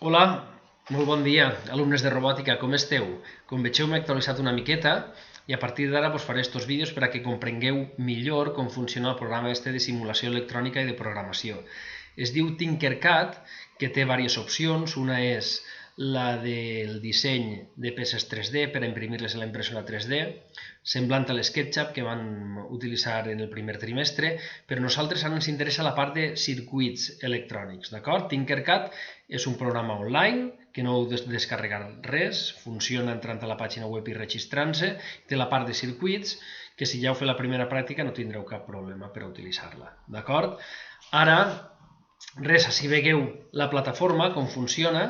Hola, molt bon dia, alumnes de robòtica, com esteu? Com vegeu m'he actualitzat una miqueta i a partir d'ara faré aquests vídeos per a que comprengueu millor com funciona el programa de simulació electrònica i de programació. Es diu Tinkercad, que té diverses opcions. Una és la del disseny de peces 3D per a imprimir-les a la impressora 3D, semblant a l'SketchUp que van utilitzar en el primer trimestre, però a nosaltres ara ens interessa la part de circuits electrònics, d'acord? Tinkercad és un programa online que no heu de descarregar res, funciona entrant a la pàgina web i registrant-se, té la part de circuits, que si ja heu fet la primera pràctica no tindreu cap problema per utilitzar-la, d'acord? Ara, res, així veieu la plataforma, com funciona,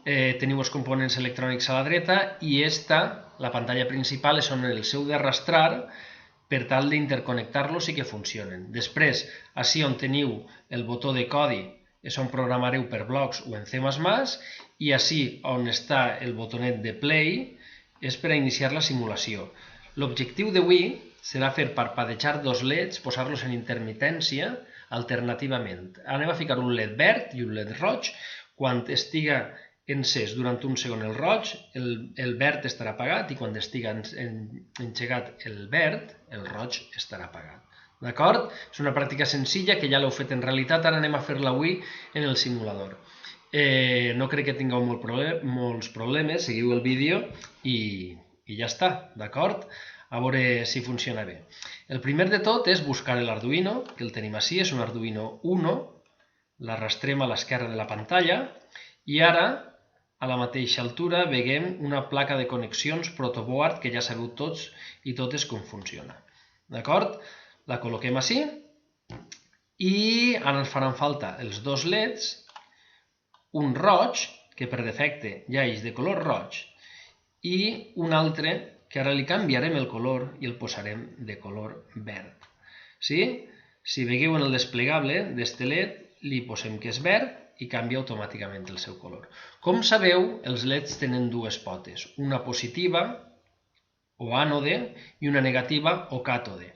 teniu els components electrònics a la dreta i la pantalla principal, és on el seu d'arrastrar per tal d'interconnectar-los i que funcionen. Després, així on teniu el botó de codi, és on programareu per blocs o en C++, i així on està el botonet de play és per a iniciar la simulació. L'objectiu d'avui serà fer parpadejar dos leds, posar-los en intermitència alternativament. Anem a ficar un led verd i un led roig. Quan estiga encès durant un segon el roig, el verd estarà apagat, i quan estiga engegat el verd, el roig estarà apagat. D'acord? És una pràctica senzilla que ja l'heu fet en realitat, ara anem a fer-la avui en el simulador. No crec que tingueu molts problemes, seguiu el vídeo i ja està, d'acord? A veure si funciona bé. El primer de tot és buscar l'Arduino, que el tenim així, és un Arduino Uno, l'arrastrem a l'esquerra de la pantalla, i ara, a la mateixa altura, veiem una placa de connexions protoboard, que ja sabeu tots i totes com funciona. D'acord? La col·loquem així, i ara ens faran falta els dos leds, un roig, que per defecte ja és de color roig, i un altre que ara li canviarem el color i el posarem de color verd. Sí? Si veieu en el desplegable d'este led, li posem que és verd i canvia automàticament el seu color. Com sabeu, els leds tenen dues potes, una positiva o ànode i una negativa o càtode.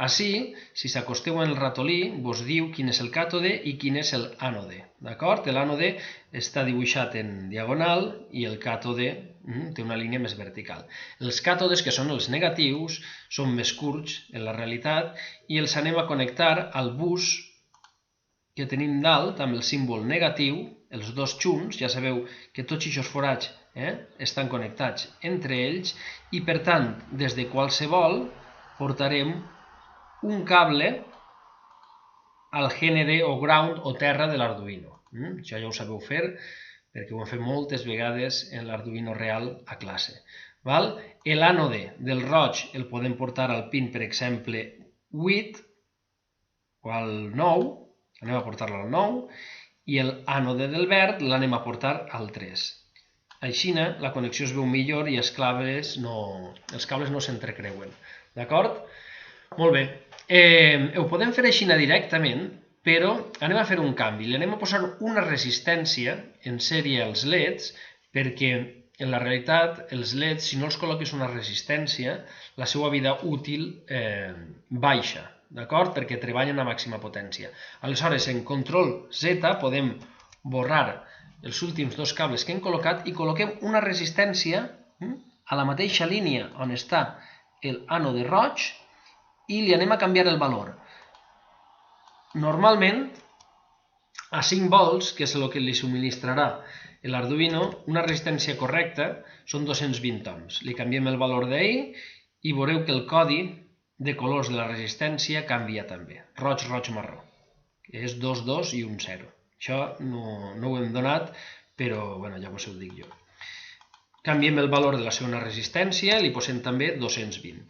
Així, si s'acosteu en el ratolí, vos diu quin és el càtode i quin és l'ànode. D'acord? L'ànode està dibuixat en diagonal i el càtode té una línia més vertical. Els càtodes, que són els negatius, són més curts en la realitat i els anem a connectar al bus que tenim dalt amb el símbol negatiu, els dos junts. Ja sabeu que tots aquests forats estan connectats entre ells i, per tant, des de qualsevol portarem un cable al gènere o ground o terra de l'Arduino. Això ja ho sabeu fer perquè ho hem fet moltes vegades en l'Arduino real a classe. L'ànode del roig el podem portar al pin, per exemple, 8 o al 9, anem a portar-lo al 9, i l'ànode del verd l'anem a portar al 3. Així la connexió es veu millor i els cables no s'entrecreuen. D'acord? Molt bé. Ho podem fer així directament, però anem a fer un canvi. Li anem a posar una resistència en sèrie als leds, perquè en la realitat els leds, si no els col·loques una resistència, la seva vida útil baixa, d'acord? Perquè treballen a màxima potència. Aleshores, en control Z podem borrar els últims dos cables que hem col·locat i col·loquem una resistència a la mateixa línia on està l'ànode roig i li anem a canviar el valor. Normalment, a 5 volts, que és el que li subministrarà l'Arduino, una resistència correcta són 220 ohms. Li canviem el valor d'ahir i veureu que el codi de colors de la resistència canvia també. Roig, roig, marró. És 2, 2 i un 0. Això no ho hem donat, però ja vos ho dic jo. Canviem el valor de la segona resistència i li posem també 220.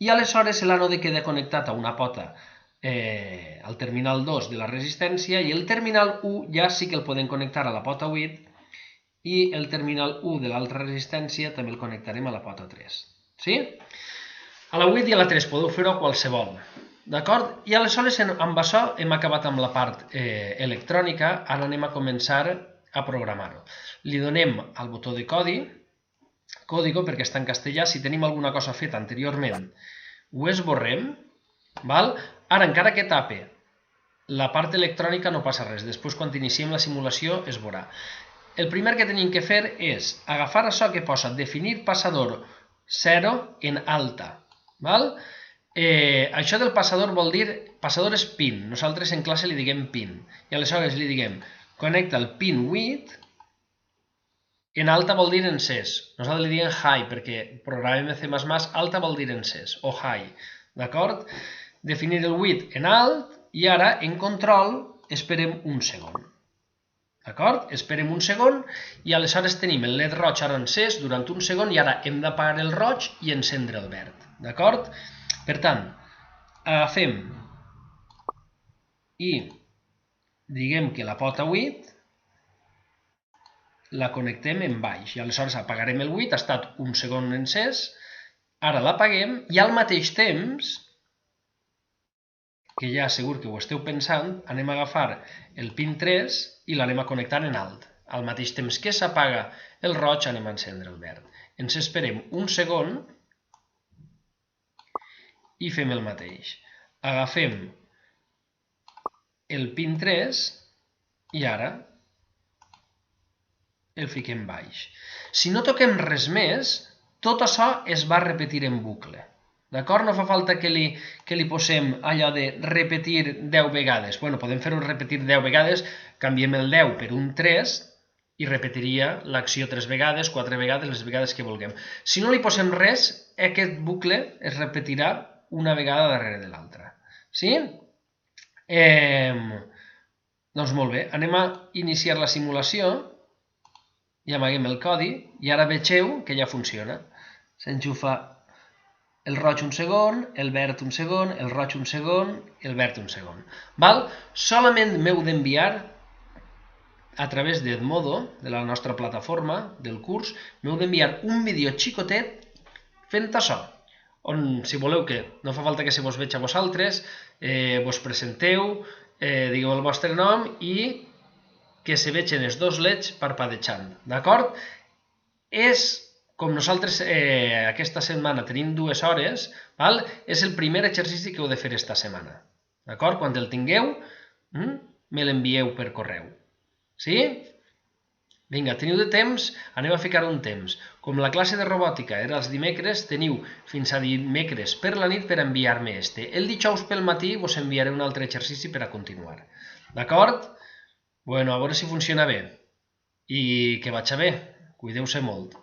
I aleshores l'ànode queda connectat a una pota al terminal 2 de la resistència i el terminal 1 ja sí que el podem connectar a la pota 8 i el terminal 1 de l'altra resistència també el connectarem a la pota 3. Sí? A la 8 i a la 3 podeu fer-ho qualsevol. D'acord? I aleshores amb això hem acabat amb la part electrònica, ara anem a començar a programar-ho. Li donem al botó de código perquè està en castellà. Si tenim alguna cosa feta anteriorment ho esborrem. Ara, encara que tape la part electrònica no passa res, després quan iniciem la simulació es veurà. el primer que tenim que fer és agafar això que posa definir passador 0 en alta. Val? Això del passador vol dir, passador és pin, nosaltres en classe li diguem pin, i aleshores li diguem connecta el pin 8, en alta vol dir encès, nosaltres li diguem high, perquè programem C++, alta vol dir encès, o high, d'acord? Definir el 8 en alt, i ara en control esperem un segon. D'acord? Esperem un segon i aleshores tenim el LED roig ara encès durant un segon i ara hem d'apagar el roig i encendre el verd. D'acord? Per tant, agafem i diguem que la pota 8 la connectem en baix i aleshores apagarem el 8, ha estat un segon encès, ara l'apaguem i al mateix temps, que ja segur que ho esteu pensant, anem a agafar el pin 3 i l'anem a connectar en alt. Al mateix temps que s'apaga el roig, anem a encendre el verd. Ens esperem un segon i fem el mateix. Agafem el pin 3 i ara el fiquem baix. Si no toquem res més, tot això es va repetir en bucle. D'acord? No fa falta que li posem allò de repetir 10 vegades. Bueno, podem fer-ho repetir 10 vegades, canviem el 10 per un 3 i repetiria l'acció 3 vegades, 4 vegades, les vegades que vulguem. Si no li posem res, aquest bucle es repetirà una vegada darrere de l'altra. Sí? Doncs molt bé, anem a iniciar la simulació i amaguem el codi i ara vegeu que ja funciona. S'enxufa el roig un segon, el verd un segon, el roig un segon, el verd un segon. Val? Solament m'heu d'enviar a través d'Edmodo, de la nostra plataforma, del curs, m'heu d'enviar un vídeo xicotet fent això, on, si voleu que no fa falta que se vos veig a vosaltres, vos presenteu, digueu el vostre nom i que se vegin els dos leds parpadejant, d'acord? Com nosaltres aquesta setmana tenim 2 hores, és el primer exercici que heu de fer esta setmana. D'acord? Quan el tingueu, me l'envieu per correu. Sí? Vinga, teniu de temps, anem a ficar un temps. Com la classe de robòtica era els dimecres, teniu fins a dimecres per la nit per enviar-me este. El dijous pel matí vos enviaré un altre exercici per a continuar. D'acord? Bueno, a veure si funciona bé. I que vagi bé. Cuideu-se molt.